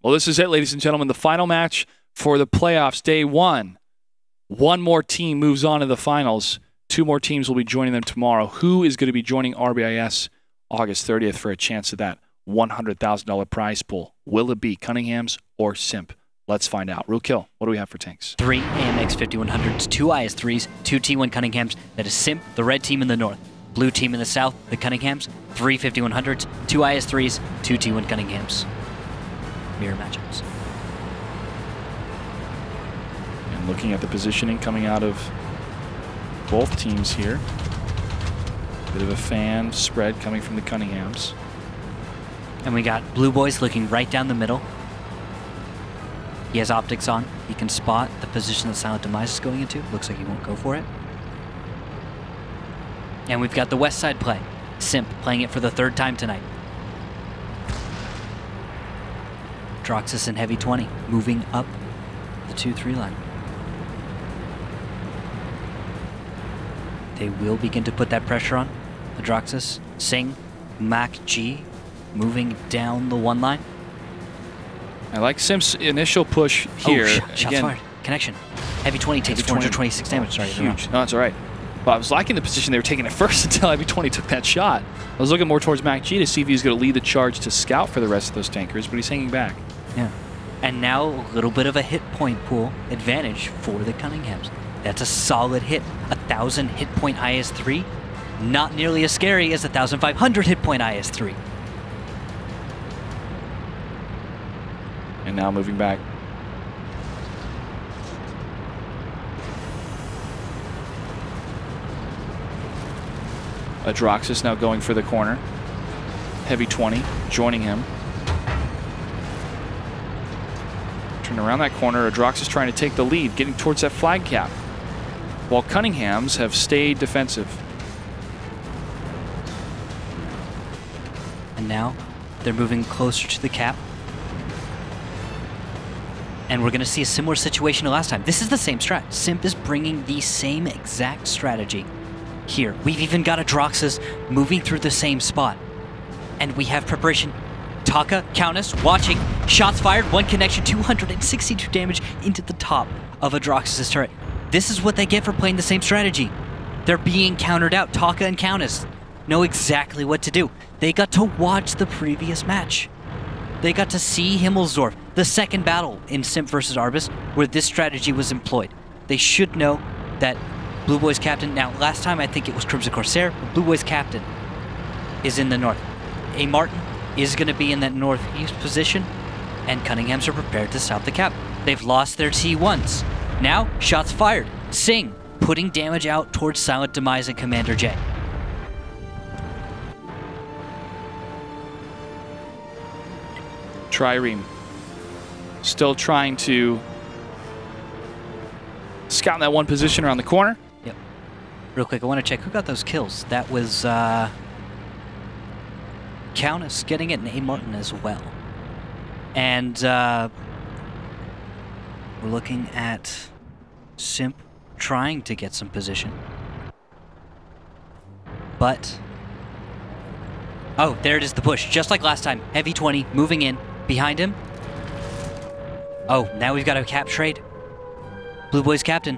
Well, this is it, ladies and gentlemen. The final match for the playoffs, day one. One more team moves on to the finals. Two more teams will be joining them tomorrow. Who is going to be joining RBIS August 30th for a chance at that $100,000 prize pool? Will it be Cunninghams or SIMP? Let's find out. Real Kill, what do we have for tanks? 3 AMX 5100s, 2 IS3s, 2 T1 Cunninghams. That is SIMP, the red team in the north. Blue team in the south, the Cunninghams. 3 5100s, 2 IS3s, 2 T1 Cunninghams. Mirror matchups. And looking at the positioning coming out of both teams here. Bit of a fan spread coming from the Cunninghams. And we got Blue Boys looking right down the middle. He has optics on. He can spot the position that Silent Demise is going into. Looks like he won't go for it. And we've got the west side play. SIMP playing it for the 3rd time tonight. Droxus and Heavy 20 moving up the 2-3 line. They will begin to put that pressure on. Adroxus, Sing, Mac G moving down the 1 line. I like Simp's initial push here. Oh, shots fired. Connection. Heavy 20 takes 426 damage. Sorry, huge. No, it's all right. But I was liking the position they were taking it first until Heavy 20 took that shot. I was looking more towards Mac G to see if he was going to lead the charge to scout for the rest of those tankers, but he's hanging back. Yeah. And now a little bit of a hit point pool advantage for the Cunninghams. That's a solid hit. 1,000 hit point IS-3. Not nearly as scary as 1,500 hit point IS-3. And now moving back. Adroxus now going for the corner. Heavy 20 joining him. Turn around that corner. Adroxus trying to take the lead, getting towards that flag cap. While Cunninghams have stayed defensive. And now they're moving closer to the cap. And we're going to see a similar situation to last time. This is the same strat. SIMP is bringing the same exact strategy here. We've even got Adroxus moving through the same spot. And we have preparation. Taka, Countess, watching. Shots fired, 1 connection, 262 damage into the top of Adroxus' turret. This is what they get for playing the same strategy. They're being countered out. Taka and Countess know exactly what to do. They got to watch the previous match. They got to see Himmelsdorf, the second battle in SIMP versus Arbus, where this strategy was employed. They should know that Blue Boys captain, now last time I think it was Crimson Corsair, but Blue Boys captain is in the north. A Martin is going to be in that northeast position, and Cunninghams are prepared to stop the cap. They've lost their T1s. Now, shots fired. Sing, putting damage out towards Silent Demise and Commander J. Trireme still trying to scout in that one position around the corner. Yep. Real quick, I want to check who got those kills. That was Countess getting it and A. Martin as well. And we're looking at SIMP trying to get some position. But, oh, there it is, the push. Just like last time, Heavy 20 moving in. Behind him. Oh, now we've got a cap trade. Blue Boys captain.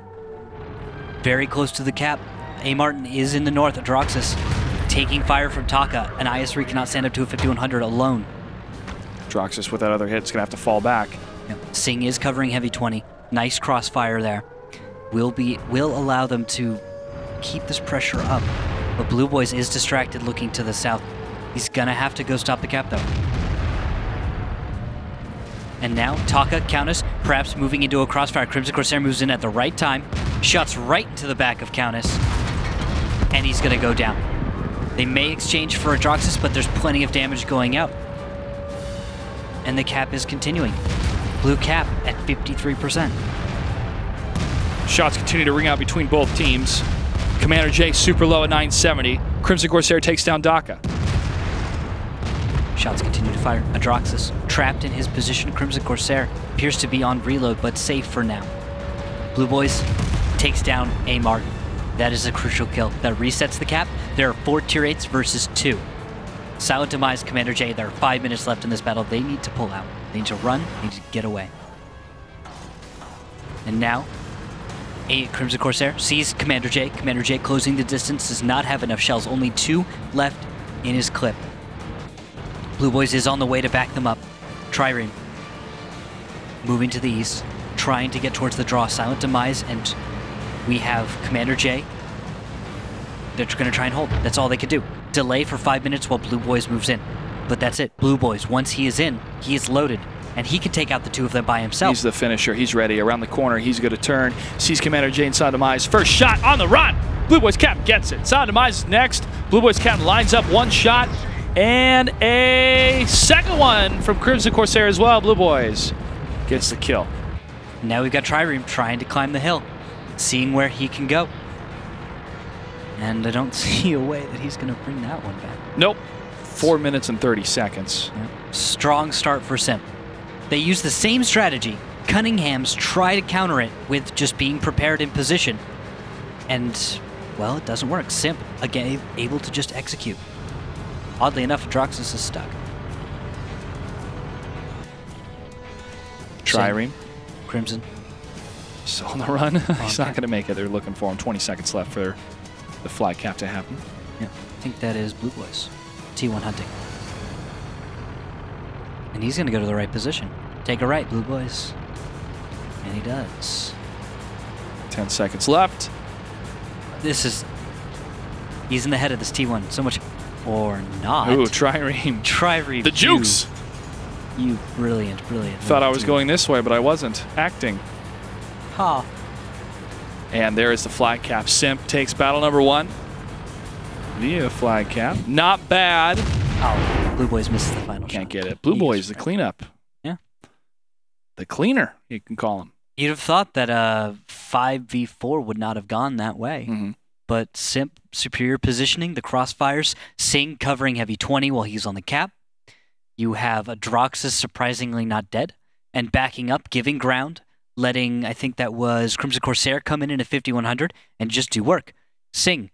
Very close to the cap. A. Martin is in the north. Adroxus taking fire from Taka. An IS-3 cannot stand up to a 5100 alone. Adroxus with that other hit is going to have to fall back. Yep. Sing is covering Heavy 20. Nice crossfire there. Will allow them to keep this pressure up. But Blue Boys is distracted looking to the south. He's going to have to go stop the cap though. And now, Taka, Countess, perhaps moving into a crossfire. Crimson Corsair moves in at the right time, shots right into the back of Countess, and he's going to go down. They may exchange for Adroxus, but there's plenty of damage going out. And the cap is continuing. Blue cap at 53%. Shots continue to ring out between both teams. Commander J super low at 970. Crimson Corsair takes down Daka. Shots continue to fire. Adroxus trapped in his position. Crimson Corsair appears to be on reload, but safe for now. Blue Boys takes down A. Martin. That is a crucial kill. That resets the cap. There are 4 tier 8s versus 2. Silent Demise, Commander J, there are 5 minutes left in this battle. They need to pull out. They need to run, they need to get away. And now, a Crimson Corsair sees Commander J. Commander J closing the distance, does not have enough shells. Only 2 left in his clip. Blue Boys is on the way to back them up. Trireme moving to the east, trying to get towards the draw. Silent Demise, and we have Commander J. They're going to try and hold. That's all they could do. Delay for 5 minutes while Blue Boys moves in. But that's it. Blue Boys, once he is in, he is loaded. And he can take out the 2 of them by himself. He's the finisher. He's ready. Around the corner, he's going to turn. Sees Commander J and Silent Demise. First shot on the run. Blue Boys Captain gets it. Silent Demise is next. Blue Boys Captain lines up 1 shot. And a second one from Crimson Corsair as well. Blue Boys gets the kill. Now we've got Trireme trying to climb the hill, seeing where he can go. And I don't see a way that he's going to bring that one back. Nope. 4 minutes and 30 seconds. Yep. Strong start for SIMP. They use the same strategy. Cunninghams try to counter it with just being prepared in position. And, well, it doesn't work. SIMP, again, able to just execute. Oddly enough, Droxus is stuck. Trireme. Crimson. Still on the run. He's not going to make it. They're looking for him. 20 seconds left for the flag cap to happen. Yeah, I think that is Blue Boys. T1 hunting. And he's going to go to the right position. Take a right, Blue Boys. And he does. 10 seconds left. This is... He's in the head of this T1 so much... Or not. Ooh, Trireme. Trireme. The jukes! You brilliant, brilliant. Thought I was going this way, but I wasn't. Acting. Ha. And there is the flag cap. SIMP takes battle number 1 via flag cap. Not bad. Oh, Blue Boys misses the final Can't shot. get it. Blue Boys, the cleanup. Yeah. The cleaner, you can call him. You'd have thought that 5v4 would not have gone that way. Mm-hmm. But SIMP, superior positioning, the crossfires, Sing covering heavy 20 while he's on the cap. You have a Droxus surprisingly not dead, and backing up, giving ground, letting, I think that was Crimson Corsair come in at 5100 and just do work. Sing,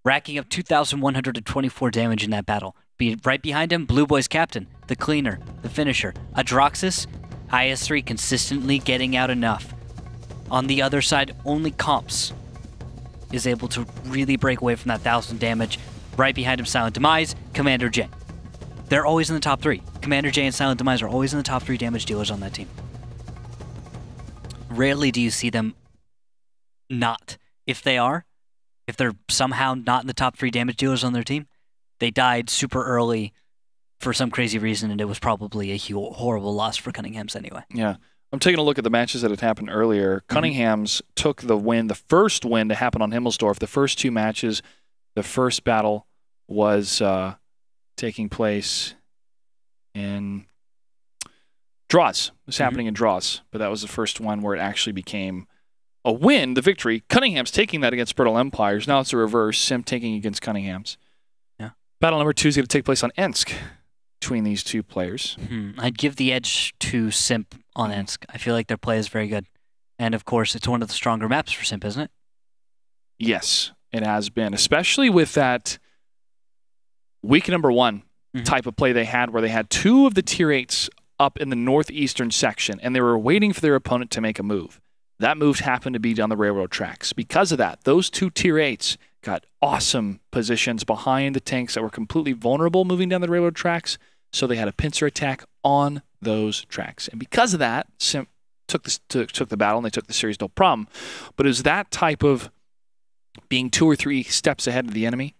racking up 2,124 damage in that battle. Right behind him, Blue Boys Captain, the cleaner, the finisher. A Droxus, IS-3 consistently getting out enough. On the other side, only Comps is able to really break away from that 1,000 damage. Right behind him, Silent Demise, Commander J. They're always in the top 3. Commander J and Silent Demise are always in the top 3 damage dealers on that team. Rarely do you see them not. If they're somehow not in the top 3 damage dealers on their team, they died super early for some crazy reason, and it was probably a horrible loss for Cunninghams anyway. Yeah. I'm taking a look at the matches that had happened earlier. Cunninghams took the win, the first win to happen on Himmelsdorf. The first 2 matches, the first battle was taking place in draws. It was happening in draws, but that was the first one where it actually became a win, the victory. Cunninghams taking that against Brittle Empires. Now it's the reverse. SIMP taking against Cunninghams. Yeah. Battle number 2 is going to take place on Ensk between these 2 players. I'd give the edge to SIMP on Ensk. I feel like their play is very good. And of course, it's one of the stronger maps for SIMP, isn't it? Yes, it has been, especially with that week number 1 type of play they had where they had 2 of the tier 8s up in the northeastern section, and they were waiting for their opponent to make a move. That move happened to be down the railroad tracks. Because of that, those 2 tier 8s got awesome positions behind the tanks that were completely vulnerable moving down the railroad tracks, so they had a pincer attack on those tracks. And because of that, SIMP took the battle, and they took the series no problem. But it was that type of being 2 or 3 steps ahead of the enemy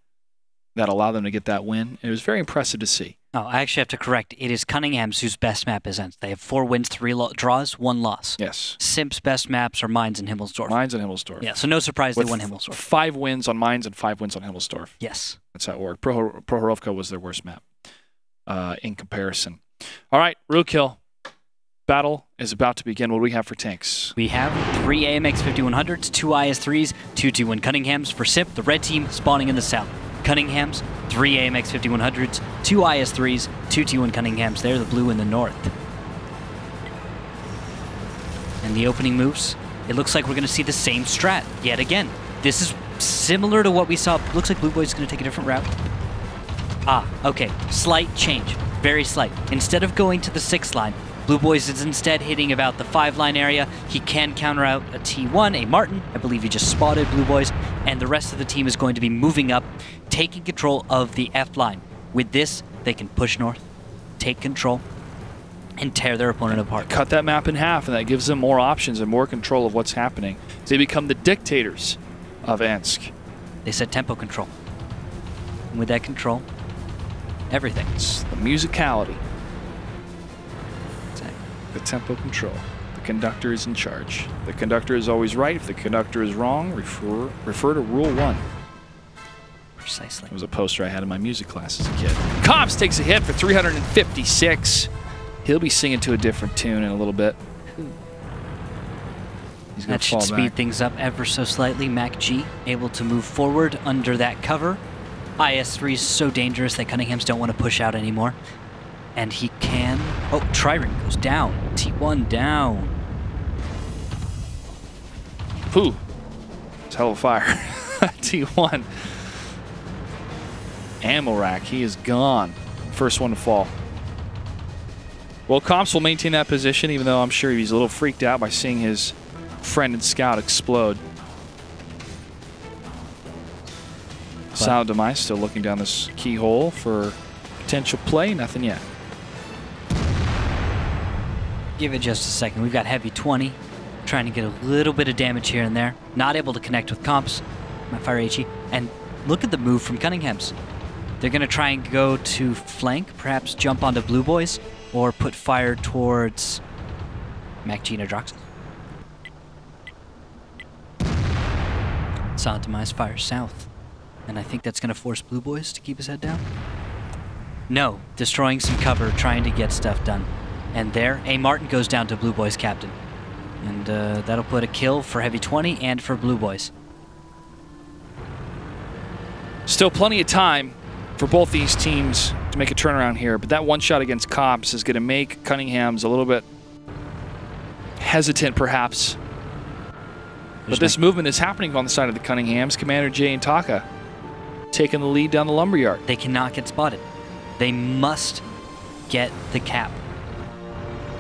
that allowed them to get that win. It was very impressive to see. Oh, I actually have to correct. It is Cunninghams whose best map is Ensk. They have 4 wins, 3 draws, 1 loss. Yes. SIMP's best maps are Mines and Himmelsdorf. Mines and Himmelsdorf. Yeah, so no surprise they won Himmelsdorf. 5 wins on Mines and 5 wins on Himmelsdorf. Yes. That's how it worked. Prohorovka was their worst map in comparison. All right, Roadkill. Battle is about to begin. What do we have for tanks? We have 3 AMX 5100s, 2 IS-3s, 2 T1 Cunninghams for SIMP, the red team spawning in the south. Cunninghams, 3 AMX 5100s, 2 IS-3s, 2 T1 Cunninghams. They're the blue in the north. And the opening moves, it looks like we're going to see the same strat yet again. This is similar to what we saw. Looks like Blue Boys is going to take a different route. Ah, okay. Slight change. Very slight. Instead of going to the 6th line, Blue Boys is instead hitting about the 5-line area. He can counter out a T1, a Martin. I believe he just spotted Blue Boys. And the rest of the team is going to be moving up, taking control of the F-line. With this, they can push north, take control, and tear their opponent apart. Cut that map in half, and that gives them more options and more control of what's happening. They become the dictators of Ensk. They set tempo control. And with that control, everything. It's the musicality. The tempo control. The conductor is in charge. The conductor is always right. If the conductor is wrong, refer to Rule 1. Precisely. It was a poster I had in my music class as a kid. Cops takes a hit for 356. He'll be singing to a different tune in a little bit. He's gonna that should speed things up ever so slightly. Mac G able to move forward under that cover. IS-3 is so dangerous that Cunninghams don't want to push out anymore. And he can... Oh, Trireme goes down. T1 down. Pooh. It's hell of a fire. T1. Ammo rack. He is gone. First one to fall. Well, Comps will maintain that position, even though I'm sure he's a little freaked out by seeing his friend and scout explode. Silent Demise still looking down this keyhole for potential play. Nothing yet. Give it just a second. We've got Heavy 20 trying to get a little bit of damage here and there. Not able to connect with Comps. My fire HE. And look at the move from Cunninghams. They're going to try and go to flank, perhaps jump onto Blue Boys, or put fire towards Mac G and Adroxus. Silent Demise fires south. And I think that's going to force Blue Boys to keep his head down. No, destroying some cover, trying to get stuff done. And there, A. Martin goes down to Blue Boys captain. And that'll put a kill for Heavy 20 and for Blue Boys. Still plenty of time for both these teams to make a turnaround here, but that one shot against Comps is going to make Cunninghams a little bit hesitant, perhaps. But this movement is happening on the side of the Cunninghams. Commander J and Taka taking the lead down the lumberyard. They cannot get spotted. They must get the cap.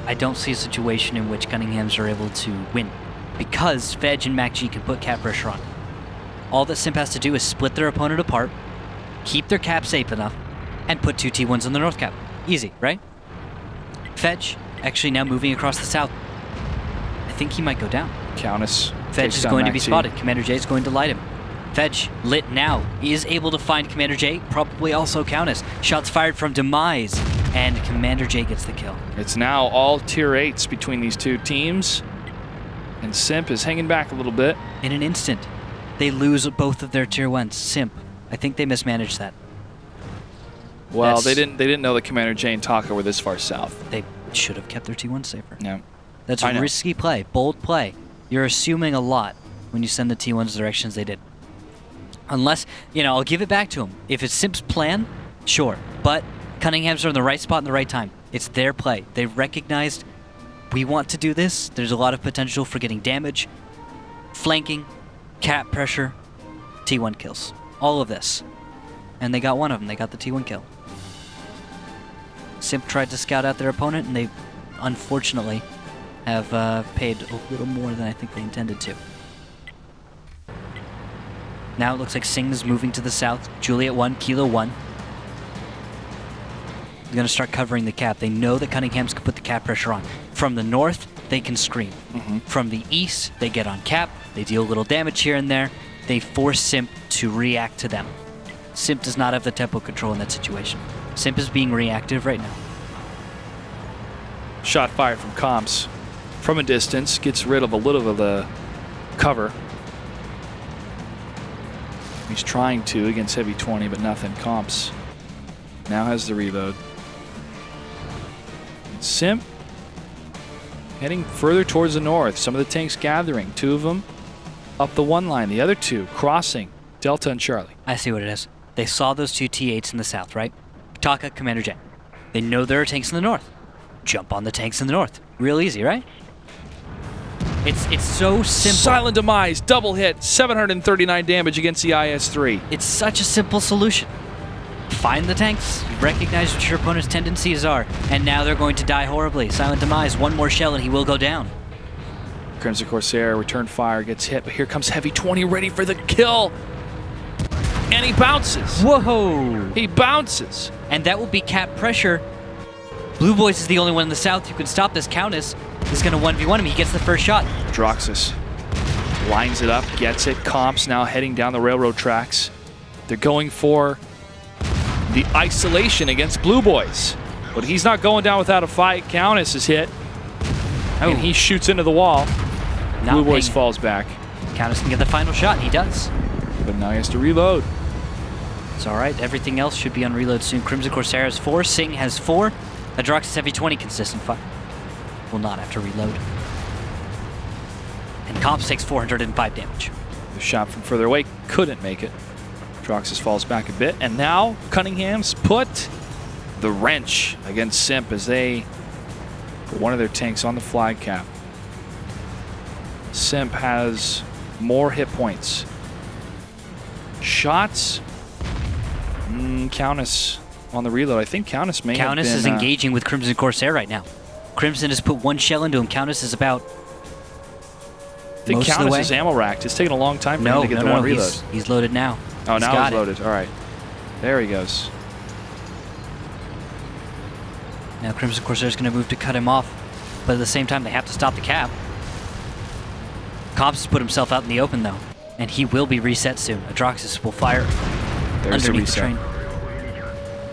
I don't see a situation in which Cunninghams are able to win because Fedge and Mac G can put cap pressure on. All that Simp has to do is split their opponent apart, keep their cap safe enough, and put 2 T1s on the north cap. Easy, right? Fedge actually now moving across the south. I think he might go down. Countess. Fedge is going to be spotted. Commander J is going to light him. Fedge lit now. He is able to find Commander J, probably also Countess. Shots fired from Demise, and Commander J gets the kill. It's now all tier 8s between these two teams, and Simp is hanging back a little bit. In an instant, they lose both of their tier 1s. Simp, I think they mismanaged that. Well, they didn't know that Commander J and Taka were this far south. They should have kept their T1 safer. Yeah. That's a risky play, bold play. You're assuming a lot when you send the T1s the directions they did. Unless, you know, I'll give it back to them. If it's Simp's plan, sure. But Cunninghams are in the right spot in the right time. It's their play. They recognized we want to do this. There's a lot of potential for getting damage, flanking, cap pressure, T1 kills. All of this. And they got one of them. They got the T1 kill. Simp tried to scout out their opponent, and they, unfortunately, have paid a little more than I think they intended to. Now it looks like Singh's moving to the south. Juliet 1, Kilo 1. They're going to start covering the cap. They know that Cunninghams can put the cap pressure on. From the north, they can scream. From the east, they get on cap. They deal a little damage here and there. They force Simp to react to them. Simp does not have the tempo control in that situation. Simp is being reactive right now. Shot fired from Comps from a distance, gets rid of a little of the cover. He's trying to against Heavy 20, but nothing. Comps now has the reload. And Simp heading further towards the north. Some of the tanks gathering. 2 of them up the 1 line. The other 2 crossing Delta and Charlie. I see what it is. They saw those 2 T8s in the south, right? Taka, Commander J. They know there are tanks in the north. Jump on the tanks in the north. Real easy, right? It's so simple. Silent Demise, double hit, 739 damage against the IS-3. It's such a simple solution. find the tanks, recognize what your opponent's tendencies are, and now they're going to die horribly. Silent Demise, one more shell and he will go down. Crimson Corsair, return fire, gets hit, but here comes Heavy 20 ready for the kill. And he bounces. Whoa! He bounces. And that will be cap pressure. Blue Boys is the only one in the south who can stop this. Countess is going to 1v1 him. He gets the first shot. Droxus lines it up, gets it. Comps now heading down the railroad tracks. They're going for the isolation against Blue Boys. But he's not going down without a fight. Countess is hit. Oh. And he shoots into the wall. Blue Boys falls back. Countess can get the final shot, and he does. But now he has to reload. It's all right. Everything else should be on reload soon. Crimson Corsair has 4. Sing has 4. Adroxus Heavy 20 consistent fire. Will not have to reload. And Comps takes 405 damage. The shot from further away couldn't make it. Droxus falls back a bit. And now Cunninghams put the wrench against Simp as they put one of their tanks on the flag cap. Simp has more hit points. Shots. Countess on the reload. I think Countess may have been... Countess is engaging with Crimson Corsair right now. Crimson has put 1 shell into him. Countess is about... I think Countess is ammo racked. It's taking a long time for him to get the one reload. He's loaded now. Oh, now he's loaded. All right. There he goes. Now Crimson Corsair is going to move to cut him off. But at the same time, they have to stop the cap. Comps has put himself out in the open, though. And he will be reset soon. Adroxus will fire underneath the train.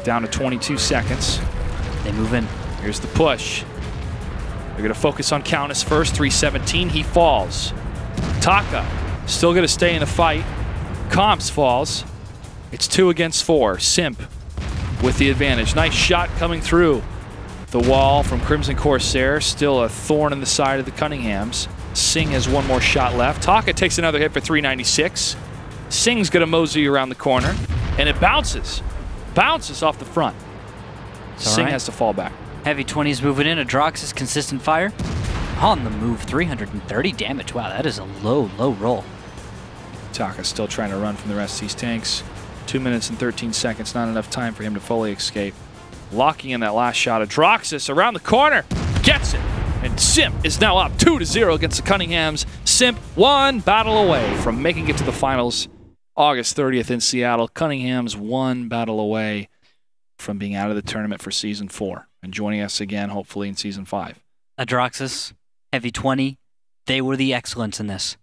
Down to 22 seconds. They move in. Here's the push. They're going to focus on Countess first. 317. He falls. Taka still going to stay in the fight. Comps falls. It's 2 against 4. Simp with the advantage. Nice shot coming through the wall from Crimson Corsair. Still a thorn in the side of the Cunninghams. Sing has 1 more shot left. Taka takes another hit for 396. Sing's going to mosey around the corner. And it bounces. Bounces off the front. Sing has to fall back. Heavy 20 is moving in. Adroxus consistent fire. On the move, 330 damage. Wow, that is a low, low roll. Taka's still trying to run from the rest of these tanks. 2 minutes and 13 seconds. Not enough time for him to fully escape. Locking in that last shot. Adroxus around the corner. Gets it. And Simp is now up 2-0 against the Cunninghams. Simp 1 battle away from making it to the finals August 30th in Seattle. Cunninghams 1 battle away from being out of the tournament for Season 4 and joining us again, hopefully, in Season 5. Adroxus, Heavy 20, they were the excellence in this.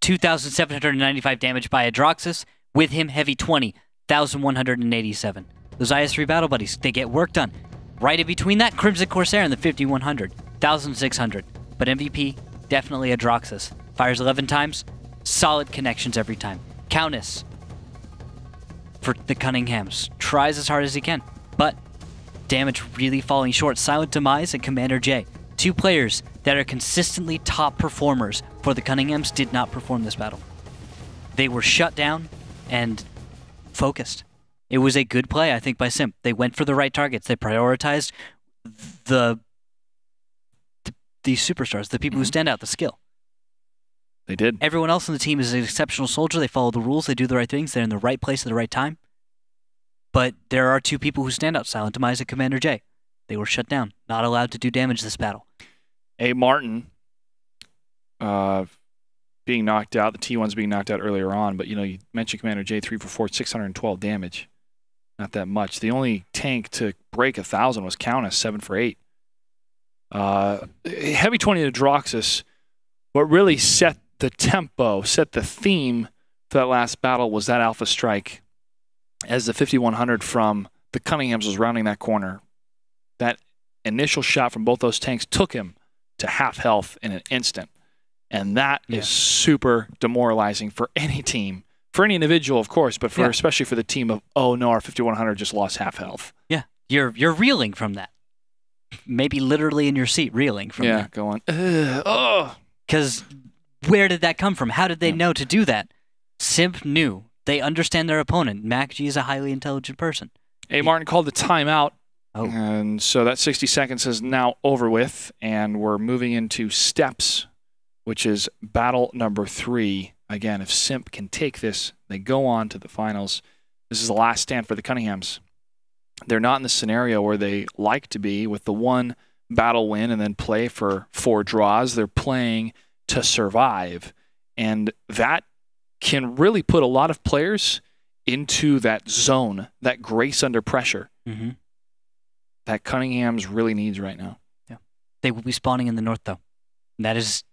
2,795 damage by Adroxus. With him, Heavy 20, 1,187. Those IS-3 battle buddies, they get work done. Right in between that, Crimson Corsair and the 5,100, 1,600. But MVP, definitely Adroxus. Fires 11 times, solid connections every time. Countess for the Cunninghams. Tries as hard as he can, but damage really falling short. Silent Demise and Commander J. 2 players that are consistently top performers for the Cunninghams did not perform this battle. They were shut down and focused. It was a good play, I think, by Simp. They went for the right targets. They prioritized the superstars, the people who stand out, the skill. They did. Everyone else on the team is an exceptional soldier. They follow the rules. They do the right things. They're in the right place at the right time. But there are 2 people who stand out, Silent Demise and Commander J. They were shut down, not allowed to do damage this battle. A. Martin being knocked out. The T1's being knocked out earlier on, but you mentioned Commander J, 3 for 4, 612 damage. Not that much. The only tank to break 1,000 was Countess, 7 for 8. Heavy 20 to Adroxus. What really set the tempo, set the theme for that last battle was that Alpha Strike. As the 5,100 from the Cunninghams was rounding that corner, that initial shot from both those tanks took him to half health in an instant. And that is super demoralizing for any team. For any individual, of course, but especially for the team of, oh no, our 5,100 just lost half health. Yeah, you're reeling from that. Maybe literally in your seat, reeling from that. Yeah, going, oh. Because where did that come from? How did they know to do that? Simp knew. They understand their opponent. MacG is a highly intelligent person. A. Martin called the timeout. Oh. And so that 60 seconds is now over with, and we're moving into steps, which is battle number 3. Again, if Simp can take this, they go on to the finals. This is the last stand for the Cunninghams. they're not in the scenario where they like to be with the one battle win and then play for 4 draws. They're playing to survive. And that can really put a lot of players into that zone, that grace under pressure that Cunningham's really needs right now. Yeah. They will be spawning in the north, though. That is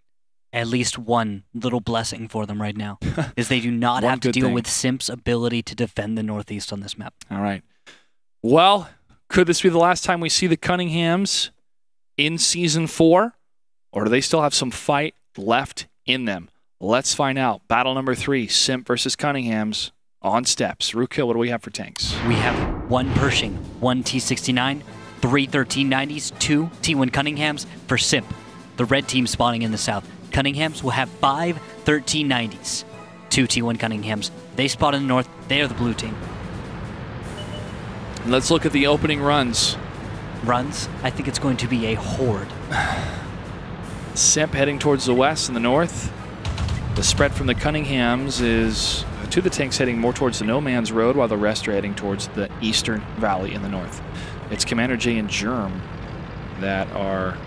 at least one little blessing for them right now, is they do not have to deal with SIMP's ability to defend the northeast on this map. All right. Well, could this be the last time we see the Cunninghams in Season 4? Or do they still have some fight left in them? Let's find out. Battle number 3, SIMP versus Cunninghams on steps. Rookhill, what do we have for tanks? We have 1 Pershing, 1 T-69, 3 1390s, 2 T1 Cunninghams for SIMP. The red team spawning in the south. Cunninghams will have 5 1390s, 2 T1 Cunninghams. They spot in the north. They are the blue team. Let's look at the opening runs. Runs? I think it's going to be a horde. SIMP heading towards the west and the north. The spread from the Cunninghams is 2 of the tanks heading more towards the No Man's Road, while the rest are heading towards the eastern valley in the north. It's Commander J and Germ that are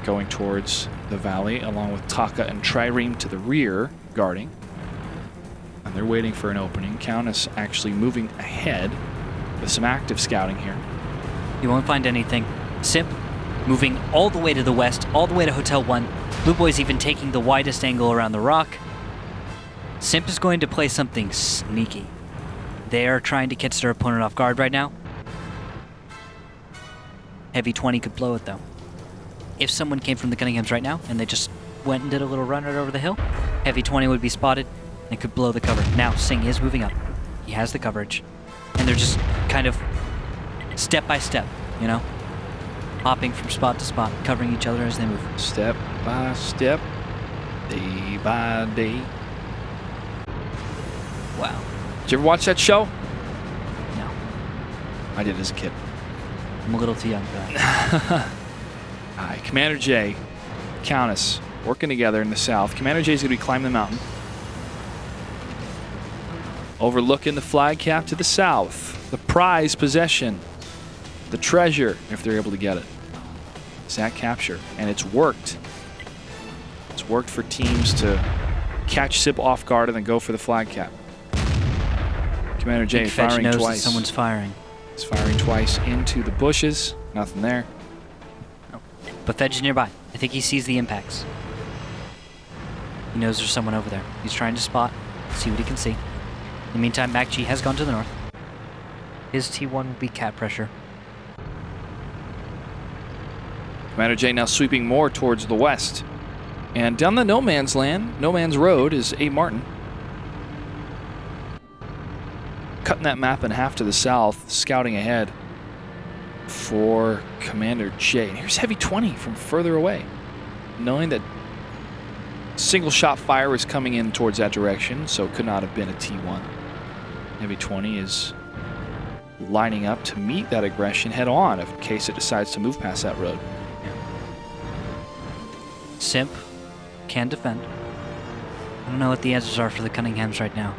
going towards the valley, along with Taka and Trireme to the rear, guarding. And they're waiting for an opening. Countess actually moving ahead with some active scouting here. You won't find anything. SIMP moving all the way to the west, all the way to Hotel 1. Blue Boy's even taking the widest angle around the rock. SIMP is going to play something sneaky. They are trying to catch their opponent off guard right now. Heavy 20 could blow it, though. If someone came from the Cunninghams right now and they just went and did a little run right over the hill, Heavy 20 would be spotted and could blow the cover. Now, Singh is moving up. He has the coverage. And they're just kind of step by step, you know? Hopping from spot to spot, covering each other as they move. Step by step, day by day. Wow. Did you ever watch that show? No. I did as a kid. I'm a little too young for that. All right, Commander J, Countess, working together in the south. Commander J is going to be climbing the mountain. Overlooking the flag cap to the south. The prize possession. The treasure, if they're able to get it. Zach capture. And it's worked. It's worked for teams to catch SIMP off guard and then go for the flag cap. Commander J firing knows twice. That someone's firing. He's firing twice into the bushes. Nothing there. No. But Fedge nearby. I think he sees the impacts. He knows there's someone over there. He's trying to spot, see what he can see. In the meantime, MacG has gone to the north. His T1 will be cat pressure. Commander J now sweeping more towards the west. And down the No Man's Land, No Man's Road, is A. Martin. Cutting that map in half to the south, scouting ahead for Commander J. And here's Heavy 20 from further away, knowing that single shot fire is coming in towards that direction, so it could not have been a T1. Heavy 20 is lining up to meet that aggression head on in case it decides to move past that road. SIMP can defend. I don't know what the answers are for the Cunninghams right now.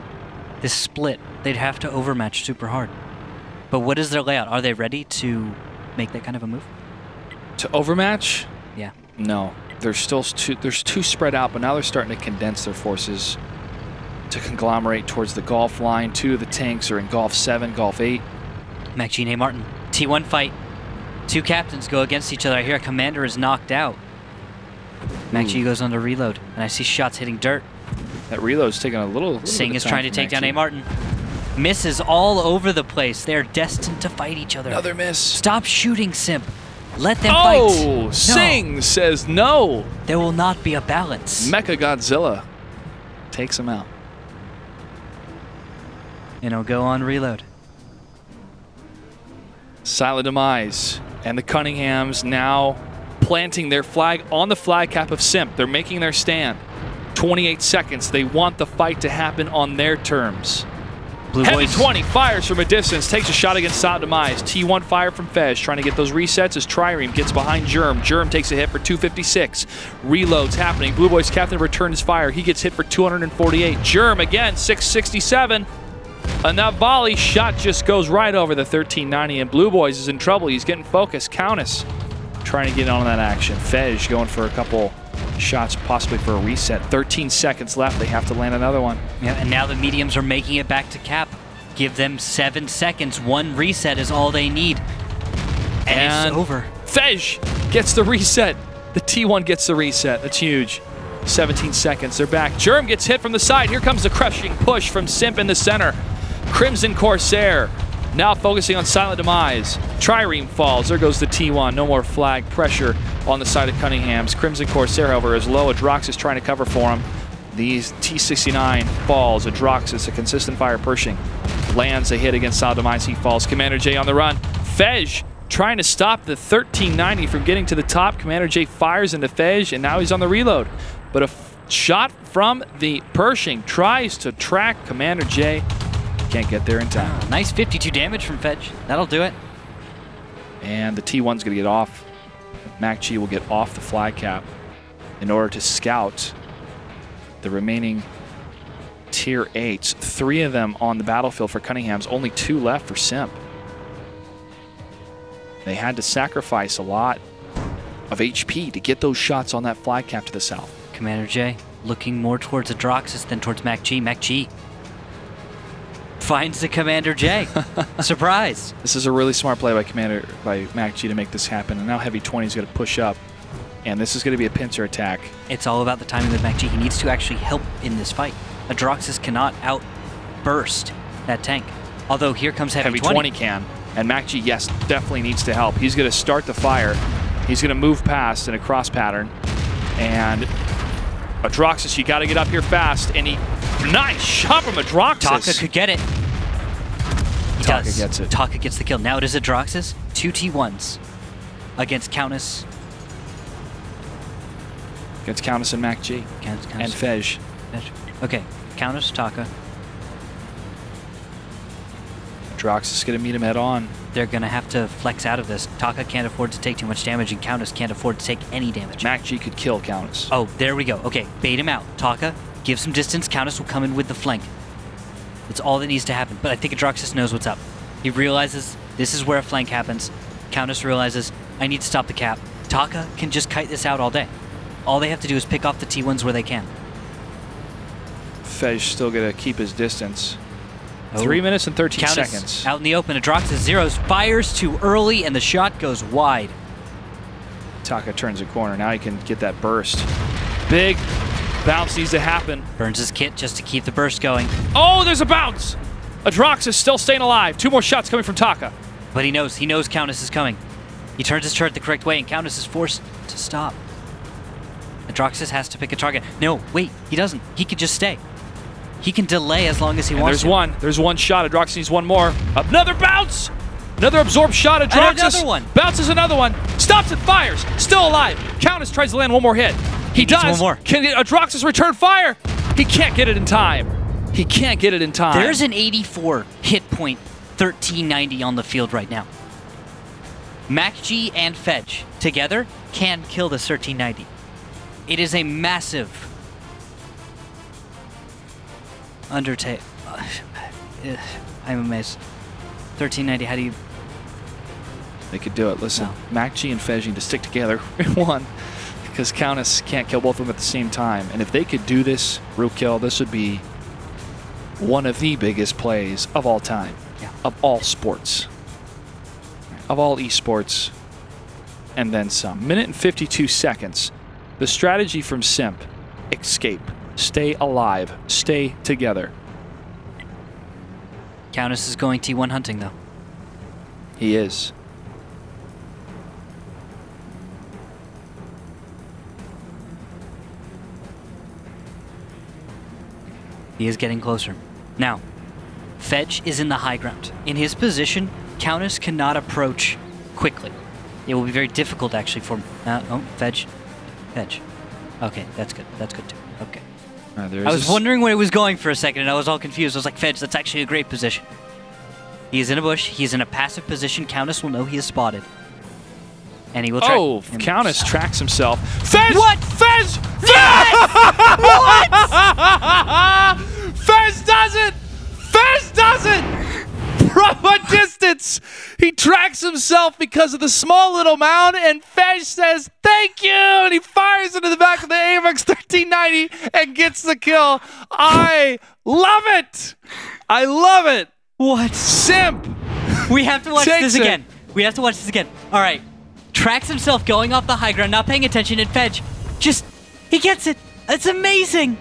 This split, they'd have to overmatch super hard. But what is their layout? Are they ready to make that kind of a move? To overmatch? Yeah. No. There's too spread out, but now they're starting to condense their forces to conglomerate towards the Gulf line. 2 of the tanks are in Gulf 7, Gulf 8. MacG and A. Martin. T1 fight. 2 captains go against each other. I hear a commander is knocked out. MacG goes on to reload, and I see shots hitting dirt. That reload's taking a little Singh is trying to take down A. Martin. Misses all over the place. They're destined to fight each other. Another miss. Stop shooting, SIMP. Let them fight. Oh, Singh says no. There will not be a balance. Mecha Godzilla takes him out. And he'll go on reload. Silent demise. And the Cunninghams now planting their flag on the flag cap of SIMP. They're making their stand. 28 seconds. They want the fight to happen on their terms. Blue Heavy Boys. 20 fires from a distance, takes a shot against Silent Demise. T1 fire from Fez, trying to get those resets as Trireme gets behind Germ. Germ takes a hit for 256. Reloads happening. Blue Boys captain returns fire. He gets hit for 248. Germ again, 667. And that volley shot just goes right over the 1390, and Blue Boys is in trouble. He's getting focused. Countess trying to get on that action. Fej going for a couple shots, possibly for a reset. 13 seconds left. They have to land another one. Yeah, and now the mediums are making it back to cap. Give them 7 seconds. One reset is all they need. And it's over. Fej gets the reset. The T1 gets the reset. That's huge. 17 seconds. They're back. Germ gets hit from the side. Here comes the crushing push from Simp in the center. Crimson Corsair now focusing on Silent Demise. Trireme falls. There goes the T1. No more flag pressure on the side of Cunninghams. Crimson Corsair, however, is low. Adroxus trying to cover for him. These T69 falls. Adroxus, a consistent fire Pershing, lands a hit against Silent Demise. He falls. Commander J on the run. Fej trying to stop the 1390 from getting to the top. Commander J fires into Fej, and now he's on the reload. But a shot from the Pershing tries to track Commander J. Can't get there in time. Nice 52 damage from Fej. That'll do it. And the T1's going to get off. MacG will get off the flag cap in order to scout the remaining Tier 8s. 3 of them on the battlefield for Cunninghams. Only 2 left for Simp. They had to sacrifice a lot of HP to get those shots on that flag cap to the south. Commander J looking more towards Adroxus than towards MacG. MacG finds the Commander J. Surprise. This is a really smart play by MacG to make this happen. And now Heavy 20 is going to push up. And this is going to be a pincer attack. It's all about the timing with MacG. He needs to actually help in this fight. Adroxus cannot outburst that tank. Although here comes Heavy 20 can. And MacG, yes, definitely needs to help. He's going to start the fire. He's going to move past in a cross pattern. And Adroxus, you got to get up here fast. And nice shot from Adroxus. Taka could get it. He Taka does. gets it. Taka gets the kill. Now it is Adroxus. 2 T1s against Countess. Against Countess and MacG. Countess. And Fej. Okay, Countess, Taka. Adroxus is going to meet him head on. They're going to have to flex out of this. Taka can't afford to take too much damage, and Countess can't afford to take any damage. MacG could kill Countess. Oh, there we go. Okay, bait him out. Taka, give some distance. Countess will come in with the flank. That's all that needs to happen. But I think Adroxus knows what's up. He realizes this is where a flank happens. Countess realizes, I need to stop the cap. Taka can just kite this out all day. All they have to do is pick off the T1s where they can. Fej still going to keep his distance. Oh. 3 minutes and 13 Countess seconds. Out in the open. Adroxus zeros, fires too early, and the shot goes wide. Taka turns a corner. Now he can get that burst. Big bounce needs to happen. Burns his kit just to keep the burst going. Oh, there's a bounce! Adroxus still staying alive. 2 more shots coming from Taka. But he knows Countess is coming. He turns his turret the correct way, and Countess is forced to stop. Adroxus has to pick a target. No, wait, he doesn't. He could just stay. He can delay as long as he wants to. There's one shot. Adroxus needs one more. Another bounce! Another absorbed shot. Adroxus another one. Bounces another one. Stops and fires. Still alive. Countess tries to land one more hit. He does. One more. Can Adroxus return fire? He can't get it in time. He can't get it in time. There's an 84 hit point, 1390 on the field right now. MacG and Fej together can kill the 1390. It is a massive undertake. I'm amazed. 1390, how do you... They could do it. Listen, No. MacG and Fej need to stick together in one because Countess can't kill both of them at the same time. And if they could do this, root kill, this would be one of the biggest plays of all time, of all sports, of all esports, and then some. Minute and 52 seconds. The strategy from Simp, escape, stay alive, stay together. Countess is going T1 hunting, though. He is. He is getting closer. Now, Fej is in the high ground. In his position, Countess cannot approach quickly. It will be very difficult, actually, for... oh, Fej. Okay, that's good. That's good, too. Okay. I was wondering where he was going for a second, and I was all confused. I was like, Fej, that's actually a great position. He is in a bush. He is in a passive position. Countess will know he is spotted. And he will track Oh, him. Countess tracks himself. Fez! What? Fez! Yes! What? Fez does it! Fez Fez does it! From a distance, he tracks himself because of the small little mound, and Fez says, thank you! And he fires into the back of the AMX 1390 and gets the kill. I love it! I love it! What? Simp! We have to watch this it. again. We have to watch this again. All right. Tracks himself going off the high ground, not paying attention, and Fedge he gets it. It's amazing.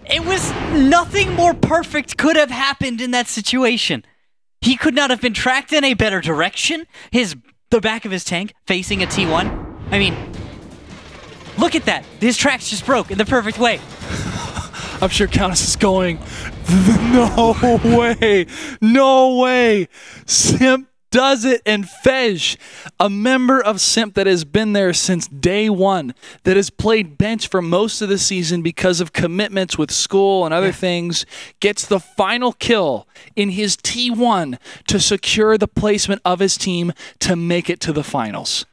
It was nothing more perfect could have happened in that situation. He could not have been tracked in a better direction. The back of his tank facing a T1. I mean, look at that. His tracks just broke in the perfect way. I'm sure Countess is going, no way, no way. Simp does it, and Fej, a member of Simp that has been there since day one, that has played bench for most of the season because of commitments with school and other things, gets the final kill in his T1 to secure the placement of his team to make it to the finals.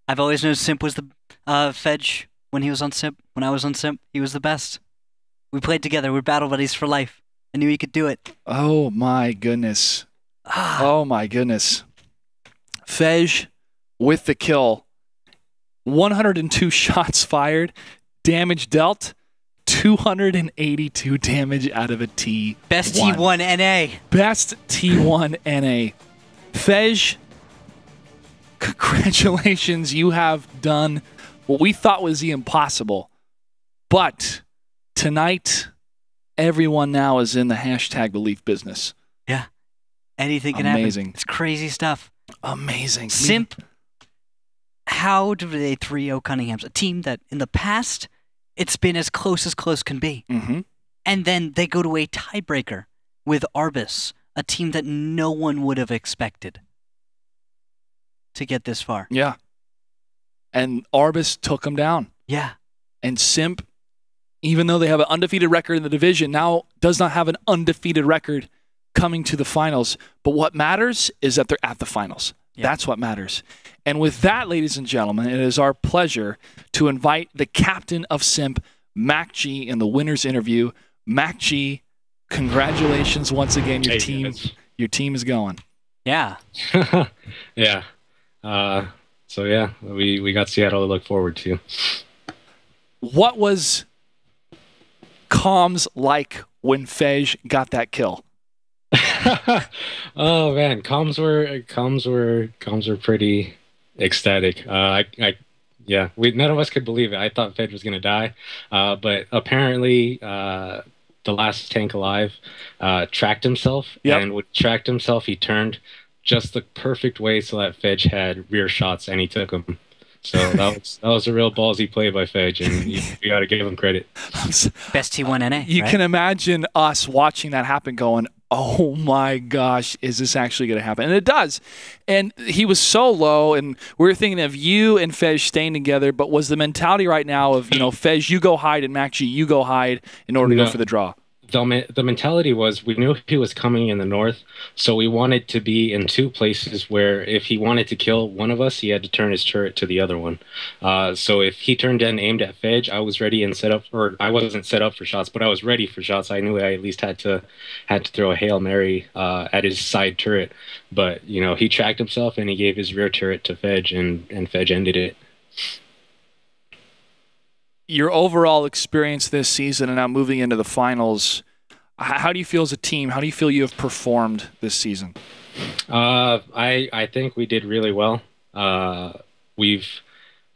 I've always known Simp was the Fej when he was on Simp. When I was on Simp, he was the best. We played together. We're battle buddies for life. I knew he could do it. Oh, my goodness. Oh, my goodness. Fej with the kill. 102 shots fired. Damage dealt. 282 damage out of a T1. Best T1 NA. Best T1 NA. Fej, congratulations. You have done what we thought was the impossible. But tonight, everyone now is in the hashtag belief business. Yeah. Anything can Amazing. happen. It's crazy stuff. Amazing. Simp, how do they 3-0 Cunninghams? A team that in the past, it's been as close can be. Mm-hmm. And then they go to a tiebreaker with Arbis, a team that no one would have expected to get this far. Yeah. And Arbis took them down. Yeah. And Simp, even though they have an undefeated record in the division, now does not have an undefeated record coming to the finals. But what matters is that they're at the finals. Yep. That's what matters. And with that, ladies and gentlemen, it is our pleasure to invite the captain of Simp, Mac G, in the winner's interview. Mac G, congratulations once again. Your team is going. Yeah. Yeah. So yeah, we got Seattle to look forward to. What was comms like when Fej got that kill? Oh man, comms were pretty ecstatic. Yeah, none of us could believe it. I thought Fej was gonna die, but apparently the last tank alive tracked himself, and when he tracked himself, he turned just the perfect way so that Fej had rear shots, and he took them. So that was a real ballsy play by Fej, and you got to give him credit. Best T1 NA. You can imagine us watching that happen going, oh my gosh, is this actually going to happen? And it does. And he was so low, and we were thinking of you and Fej staying together, but was the mentality right now of, Fej, you go hide, and MacG, you go hide in order to go for the draw? The mentality was we knew he was coming in the north, so we wanted to be in two places where if he wanted to kill one of us, he had to turn his turret to the other one. So if he turned and aimed at Fej, I was ready and set up, or I wasn't set up for shots, but I was ready for shots. I knew I at least had to throw a Hail Mary at his side turret. But he tracked himself and he gave his rear turret to Fej, and Fej ended it. Your overall experience this season and now moving into the finals, how do you feel as a team? How do you feel you have performed this season? I think we did really well. We've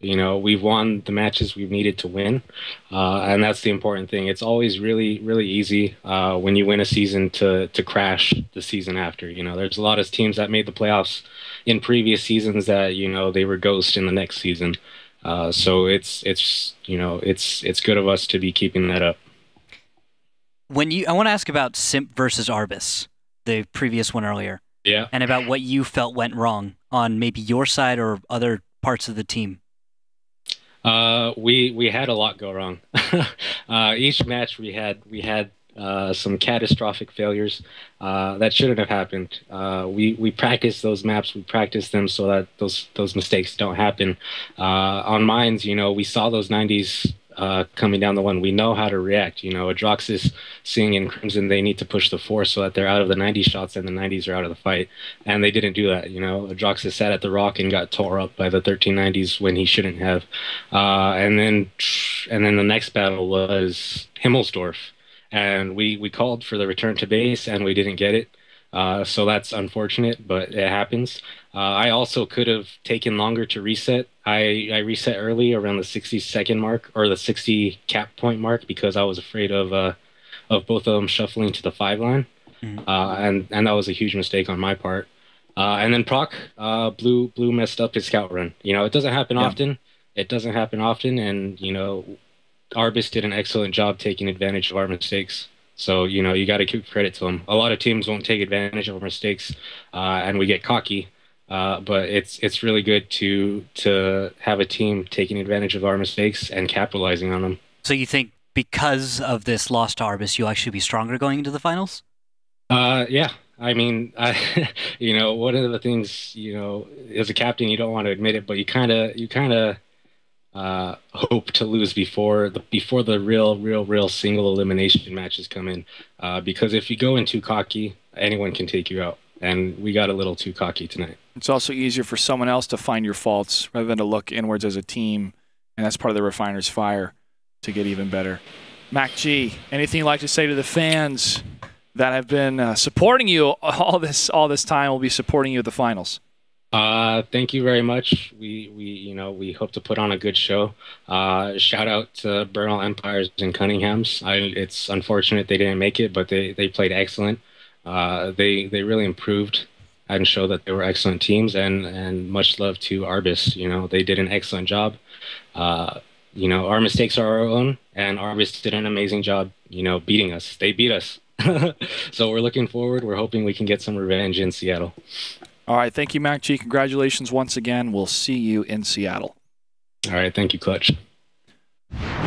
won the matches we've needed to win, and that's the important thing. It's always really, really easy when you win a season to crash the season after. There's a lot of teams that made the playoffs in previous seasons that they were ghost in the next season. So it's good of us to be keeping that up. I want to ask about Simp versus Arbis, the previous one earlier. Yeah. And about what you felt went wrong on maybe your side or other parts of the team. We had a lot go wrong. Each match we had some catastrophic failures that shouldn't have happened. We practice those maps. We practice them so that those mistakes don't happen. On mines, we saw those 90s coming down the one. We know how to react. You know, Adraxis, Singh, and Crimson, they need to push the force so that they're out of the 90 shots and the 90s are out of the fight. And they didn't do that. You know, Adraxis sat at the rock and got tore up by the 1390s when he shouldn't have. And then the next battle was Himmelsdorf. And we called for the return to base and we didn't get it. So that's unfortunate, but it happens. I also could have taken longer to reset. I reset early around the 60-second mark or the 60 cap point mark because I was afraid of both of them shuffling to the 5 line. And that was a huge mistake on my part. And then Proc, Blue messed up his scout run. You know, it doesn't happen often. It doesn't happen often. And, you know, Arbis did an excellent job taking advantage of our mistakes. So, you know, you got to give credit to them. A lot of teams won't take advantage of our mistakes, and we get cocky. But it's really good to have a team taking advantage of our mistakes and capitalizing on them. So you think because of this loss to Arbis, you'll actually be stronger going into the finals? Yeah. I mean, you know, one of the things, you know, as a captain, you don't want to admit it, but you kind of hope to lose before the real single elimination matches come in, because if you go in too cocky, anyone can take you out, and we got a little too cocky tonight. It's also easier for someone else to find your faults rather than to look inwards as a team, and that's part of the refiner's fire to get even better. Mac G, anything you'd like to say to the fans that have been supporting you all this time, will be supporting you at the finals? Thank you very much. We hope to put on a good show. Shout out to Bernal Empires and Cunninghams. It's unfortunate they didn't make it, but they played excellent. They really improved and showed that they were excellent teams, and much love to Arbis. You know, they did an excellent job. You know, our mistakes are our own, and Arbis did an amazing job, you know, beating us. They beat us. So we're looking forward. We're hoping we can get some revenge in Seattle. All right. Thank you, Mac G. Congratulations once again. We'll see you in Seattle. All right. Thank you, Clutch.